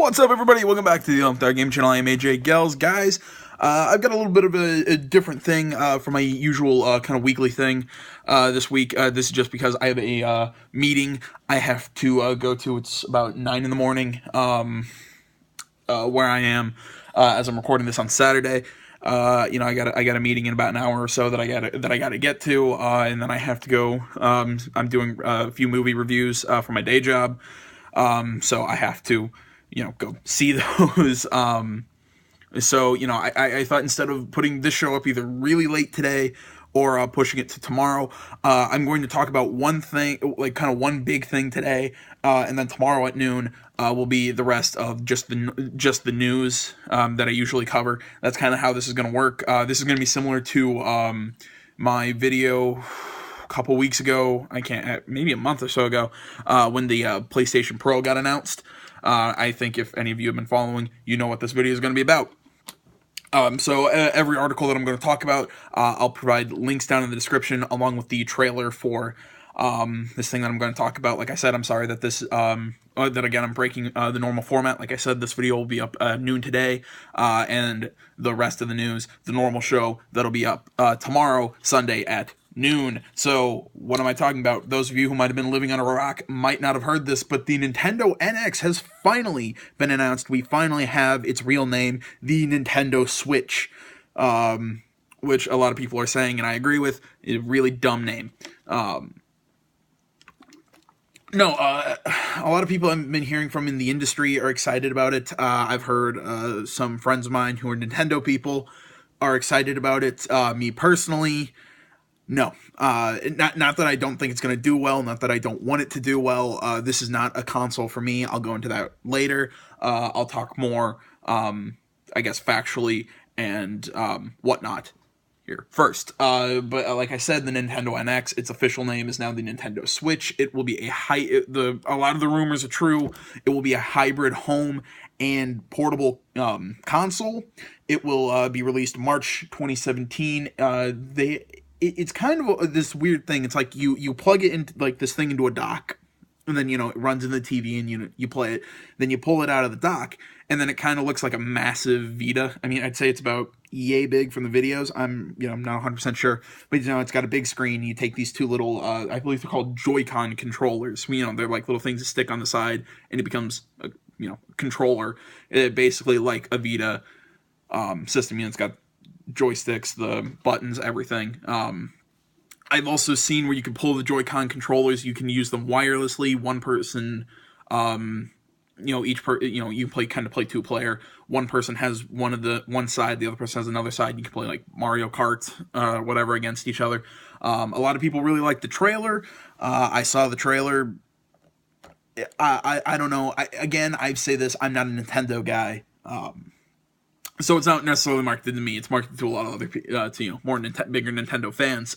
What's up, everybody? Welcome back to the Thar Game Channel. I am AJ Gels. Guys, I've got a little bit of a different thing from my usual kind of weekly thing this week. This is just because I have a meeting I have to go to. It's about 9 in the morning where I am as I'm recording this on Saturday. I got a meeting in about an hour or so that I gotta get to, and then I have to go. I'm doing a few movie reviews for my day job, so I have to go see those. I thought instead of putting this show up either really late today or pushing it to tomorrow, I'm going to talk about one thing, like kind of one big thing today, and then tomorrow at noon will be the rest of just the news that I usually cover. That's kind of how this is going to work. This is going to be similar to my video a couple weeks ago. Maybe a month or so ago, when the PlayStation Pro got announced. I think if any of you have been following, you know what this video is going to be about. Every article that I'm going to talk about, I'll provide links down in the description along with the trailer for this thing that I'm going to talk about. Like I said, I'm sorry that I'm breaking the normal format. Like I said, this video will be up noon today, and the rest of the news, the normal show, that'll be up tomorrow, Sunday at noon. So what am I talking about? Those of you who might have been living on a rock might not have heard this, but the Nintendo NX has finally been announced. We finally have its real name, the Nintendo Switch, which a lot of people are saying, and I agree with, a really dumb name. A lot of people I've been hearing from in the industry are excited about it. I've heard some friends of mine who are Nintendo people are excited about it. Me personally, no. Not that I don't think it's going to do well, not that I don't want it to do well. This is not a console for me. I'll go into that later. I'll talk more, factually and whatnot here first. But like I said, the Nintendo NX, its official name is now the Nintendo Switch. It will be a lot of the rumors are true. It will be a hybrid home and portable console. It will be released March 2017. It's kind of this weird thing. It's like you plug it into like this thing into a dock, and then it runs in the TV, and you play it. Then you pull it out of the dock, and then it kind of looks like a massive Vita. I mean, I'd say it's about yay big from the videos. I'm not 100% sure, but it's got a big screen. You take these two little, I believe they're called Joy-Con controllers. They're like little things that stick on the side, and it becomes a controller. Basically like a Vita system. It's got joysticks, the buttons, everything. I've also seen where you can pull the Joy-Con controllers. You can use them wirelessly. One person, you play two-player. One person has one side, the other person has another side. You can play like Mario Kart, whatever, against each other. A lot of people really like the trailer. I saw the trailer. I don't know. I say this. I'm not a Nintendo guy. So it's not necessarily marketed to me. It's marketed to a lot of other people, bigger Nintendo fans.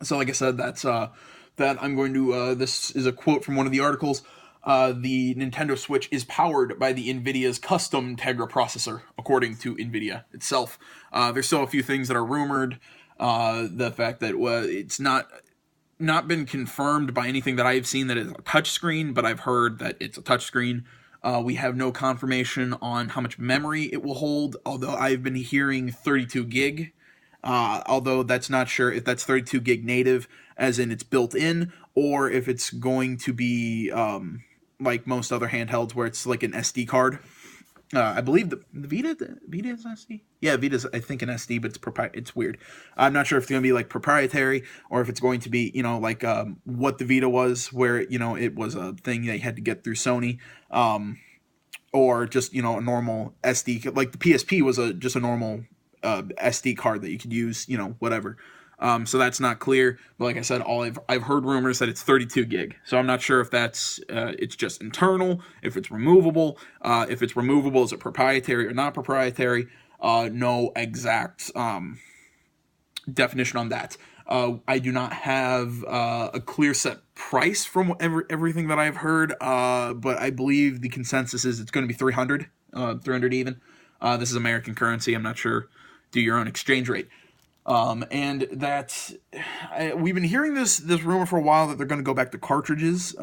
So like I said, that's that I'm going to. This is a quote from one of the articles. The Nintendo Switch is powered by the NVIDIA's custom Tegra processor, according to NVIDIA itself. There's still a few things that are rumored. The fact that it's not been confirmed by anything that I've seen that it's a touchscreen, but I've heard that it's a touchscreen. We have no confirmation on how much memory it will hold, although I've been hearing 32 gig, although that's not sure if that's 32 gig native, as in it's built in, or if it's going to be like most other handhelds where it's like an SD card. I believe the Vita is SD? Yeah, Vita's, I think, an SD, but it's weird. I'm not sure if it's going to be like proprietary or if it's going to be, like what the Vita was, where, it was a thing they had to get through Sony, or just, a normal SD, like the PSP was just a normal SD card that you could use, whatever. So that's not clear, but like I said, I've heard rumors that it's 32 gig. So I'm not sure if that's it's just internal, if it's removable. If it's removable, is it proprietary or not proprietary? No exact definition on that. I do not have a clear set price from everything that I've heard, but I believe the consensus is it's going to be 300 even. This is American currency. I'm not sure. Do your own exchange rate. And that we've been hearing this rumor for a while that they're going to go back to cartridges.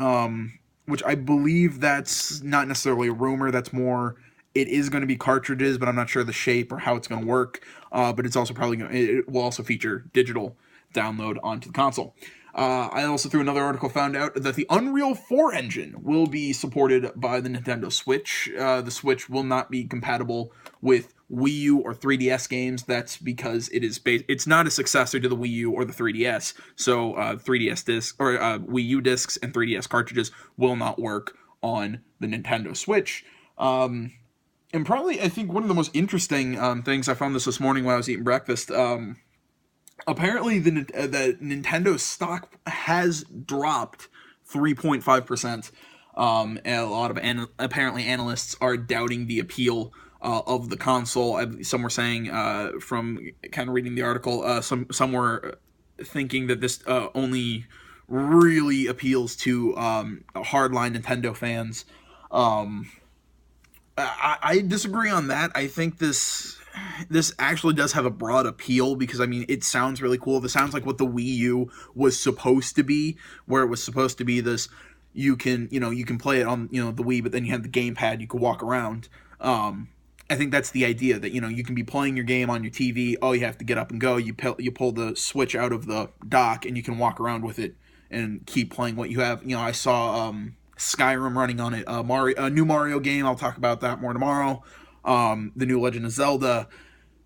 which I believe that's not necessarily a rumor. That's more, it is going to be cartridges, but I'm not sure the shape or how it's going to work. But it's also probably it will also feature digital download onto the console. I also, through another article, found out that the Unreal 4 engine will be supported by the Nintendo Switch. The Switch will not be compatible with Wii U or 3DS games. That's because it's not a successor to the Wii U or the 3DS. So 3DS discs or Wii U discs and 3DS cartridges will not work on the Nintendo Switch. And probably, I think one of the most interesting things, I found this morning when I was eating breakfast. Apparently, the Nintendo stock has dropped 3.5%. And a lot of apparently analysts are doubting the appeal of the console. Some were saying, from kind of reading the article, some were thinking that this only really appeals to hardline Nintendo fans. I disagree on that. I think this actually does have a broad appeal because, I mean, it sounds really cool. This sounds like what the Wii U was supposed to be, where it was supposed to be this, you can play it on, the Wii, but then you have the gamepad, you can walk around. I think that's the idea, that, you can be playing your game on your TV. Oh, you have to get up and go. You pull the Switch out of the dock and you can walk around with it and keep playing what you have. I saw Skyrim running on it. A new Mario game. I'll talk about that more tomorrow. The new Legend of Zelda,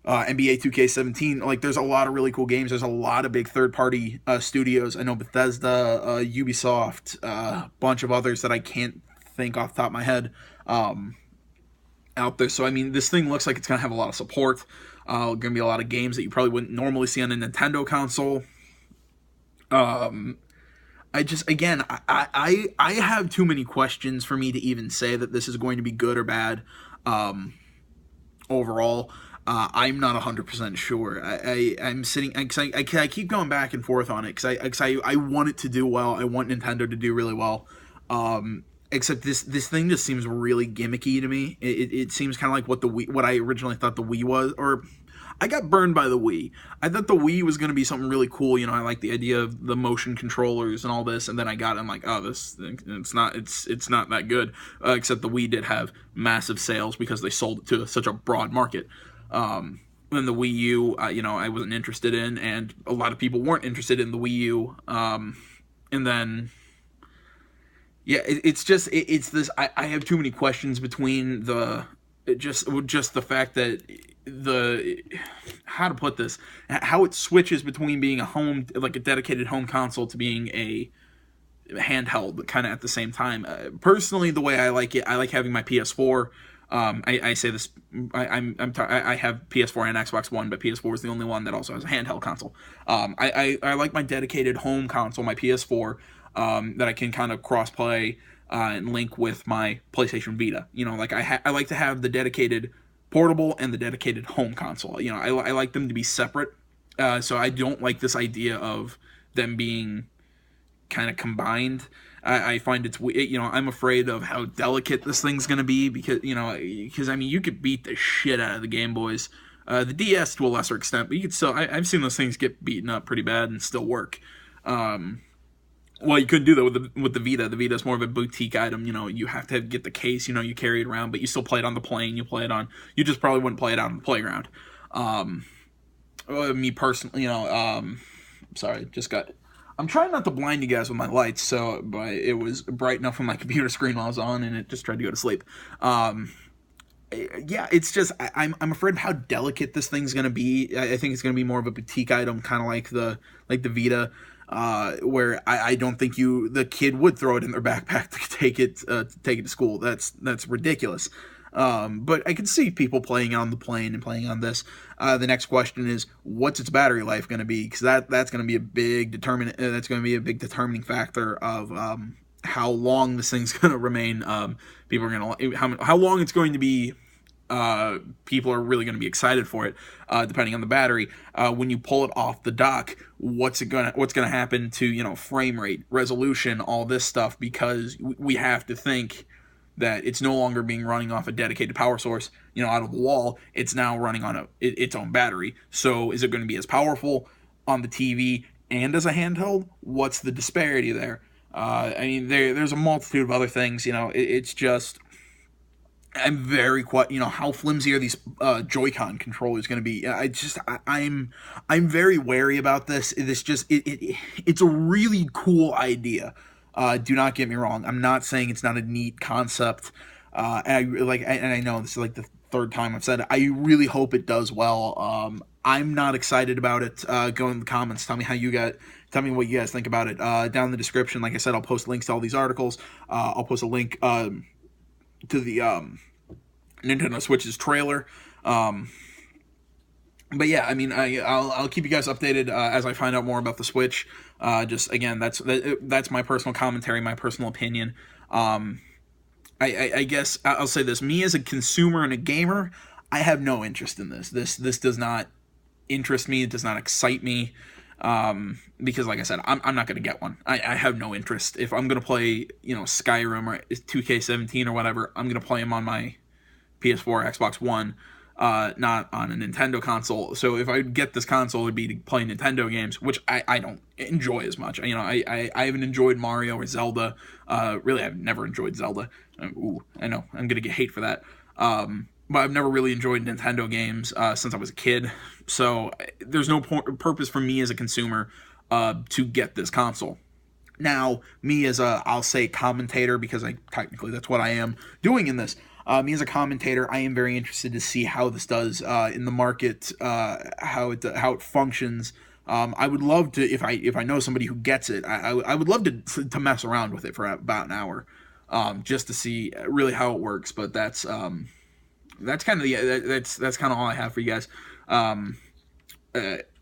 NBA 2K17. Like, there's a lot of really cool games. There's a lot of big third-party studios. I know Bethesda, Ubisoft, a bunch of others that I can't think off the top of my head out there. So, I mean, this thing looks like it's going to have a lot of support. Going to be a lot of games that you probably wouldn't normally see on a Nintendo console. I have too many questions for me to even say that this is going to be good or bad. Overall, I'm not 100% sure. I'm sitting, cause I keep going back and forth on it because I want it to do well. I want Nintendo to do really well. Except this thing just seems really gimmicky to me. It seems kind of like what I originally thought the Wii was, or I got burned by the Wii. I thought the Wii was going to be something really cool. I like the idea of the motion controllers and all this, and then I got it, I'm like, oh, it's not that good. Except the Wii did have massive sales because they sold it to such a broad market. Then the Wii U, I wasn't interested in, and a lot of people weren't interested in the Wii U. And then, yeah, it's this. I have too many questions between just the fact that how to put this, how it switches between being a dedicated home console to being a handheld kind of at the same time. Personally, the way I like it, I like having my PS4. I say this, I have PS4 and Xbox One, but PS4 is the only one that also has a handheld console. I like my dedicated home console, my PS4, that I can kind of cross-play and link with my PlayStation Vita. I like to have the dedicated portable and the dedicated home console. I like them to be separate. So I don't like this idea of them being kind of combined. I find I'm afraid of how delicate this thing's going to be because I mean, you could beat the shit out of the Game Boys. The DS to a lesser extent, but you could still, I've seen those things get beaten up pretty bad and still work. Well, you couldn't do that with the Vita. The Vita is more of a boutique item. You have to get the case. You carry it around, but you still play it on the plane. You just probably wouldn't play it out on the playground. Me personally, sorry, I'm trying not to blind you guys with my lights, but it was bright enough on my computer screen while I was on, and it just tried to go to sleep. Yeah, it's just I'm afraid of how delicate this thing's gonna be. I think it's gonna be more of a boutique item, kind of like the Vita. Where I don't think the kid would throw it in their backpack to take it to school. That's ridiculous. But I can see people playing on the plane and playing on this. The next question is, what's its battery life going to be? Because that's going to be a big determining factor of how long this thing's going to remain. People are going to how long it's going to be. People are really going to be excited for it, depending on the battery. When you pull it off the dock, what's going to happen to frame rate, resolution, all this stuff? Because we have to think that it's no longer being running off a dedicated power source, out of the wall. It's now running on its own battery. So is it going to be as powerful on the TV and as a handheld? What's the disparity there? I mean, there's a multitude of other things. It's just I'm very quite, how flimsy are these Joy-Con controllers going to be? I'm very wary about this. It's a really cool idea. Do not get me wrong. I'm not saying it's not a neat concept. And I know this is like the third time I've said it. I really hope it does well. I'm not excited about it. Go in the comments. Tell me what you guys think about it. Down in the description, like I said, I'll post links to all these articles. I'll post a link to the Nintendo Switch's trailer. But yeah, I mean, I'll keep you guys updated as I find out more about the Switch. Just again, that's my personal commentary, my personal opinion. I guess I'll say this: me as a consumer and a gamer, I have no interest in this. This does not interest me. It does not excite me. Because like I said, I'm not going to get one. I have no interest. If I'm going to play, Skyrim or 2K17 or whatever, I'm going to play them on my PS4, Xbox One, not on a Nintendo console. So if I get this console, it would be to play Nintendo games, which I don't enjoy as much. I haven't enjoyed Mario or Zelda. Really, I've never enjoyed Zelda. Ooh, I know, I'm going to get hate for that. But I've never really enjoyed Nintendo games since I was a kid. So there's no purpose for me as a consumer to get this console. Now, me as I'll say commentator, because technically that's what I am doing in this. Me as a commentator, I am very interested to see how this does in the market, how it functions. I would love to, if I know somebody who gets it, I would love to mess around with it for about an hour, just to see really how it works. But that's kind of that's kind of all I have for you guys,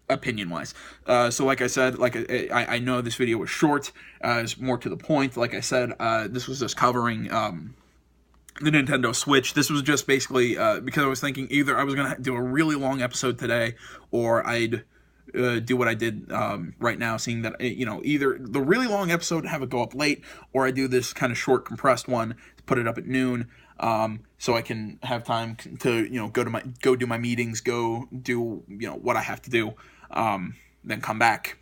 opinion wise. So like I said, I know this video was short, it's more to the point. Like I said, this was just covering the Nintendo Switch. This was just basically because I was thinking either I was gonna do a really long episode today, or I'd do what I did right now, seeing that either the really long episode and have it go up late, or I do this kind of short compressed one, put it up at noon, so I can have time to go do my meetings, go do what I have to do, then come back,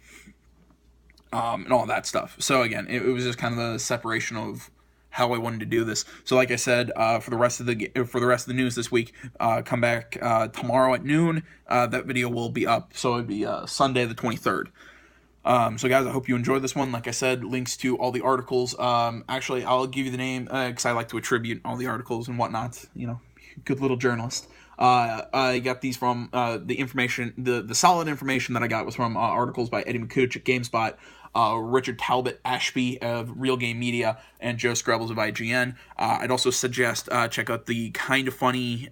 and all that stuff. So again, it was just kind of a separation of how I wanted to do this. So like I said, for the rest of the news this week, come back tomorrow at noon. That video will be up, so it'd be Sunday the 23rd. So guys, I hope you enjoyed this one. Like I said, links to all the articles. Actually, I'll give you the name because I like to attribute all the articles and whatnot. Good little journalist. I got these from the information, the solid information that I got was from articles by Eddie McCooch at GameSpot, Richard Talbot Ashby of Real Game Media, and Joe Screbbles of IGN. I'd also suggest check out the Kind of Funny.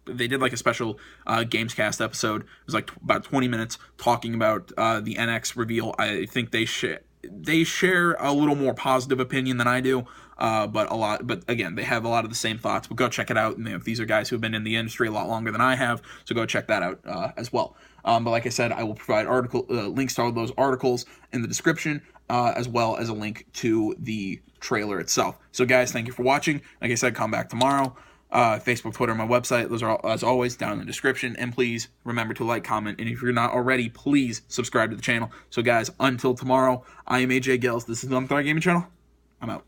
They did like a special Gamescast episode. It was like about 20 minutes talking about the NX reveal. I think they share a little more positive opinion than I do, but again, they have a lot of the same thoughts. But go check it out. And these are guys who have been in the industry a lot longer than I have, so go check that out as well. But like I said, I will provide links to all those articles in the description, as well as a link to the trailer itself. So guys, thank you for watching. Like I said, come back tomorrow. Facebook, Twitter, my website, those are all, as always, down in the description. And please remember to like, comment, and if you're not already, please subscribe to the channel. So guys, until tomorrow, I am AJ Gills. This is the Unthought Gaming Channel. I'm out.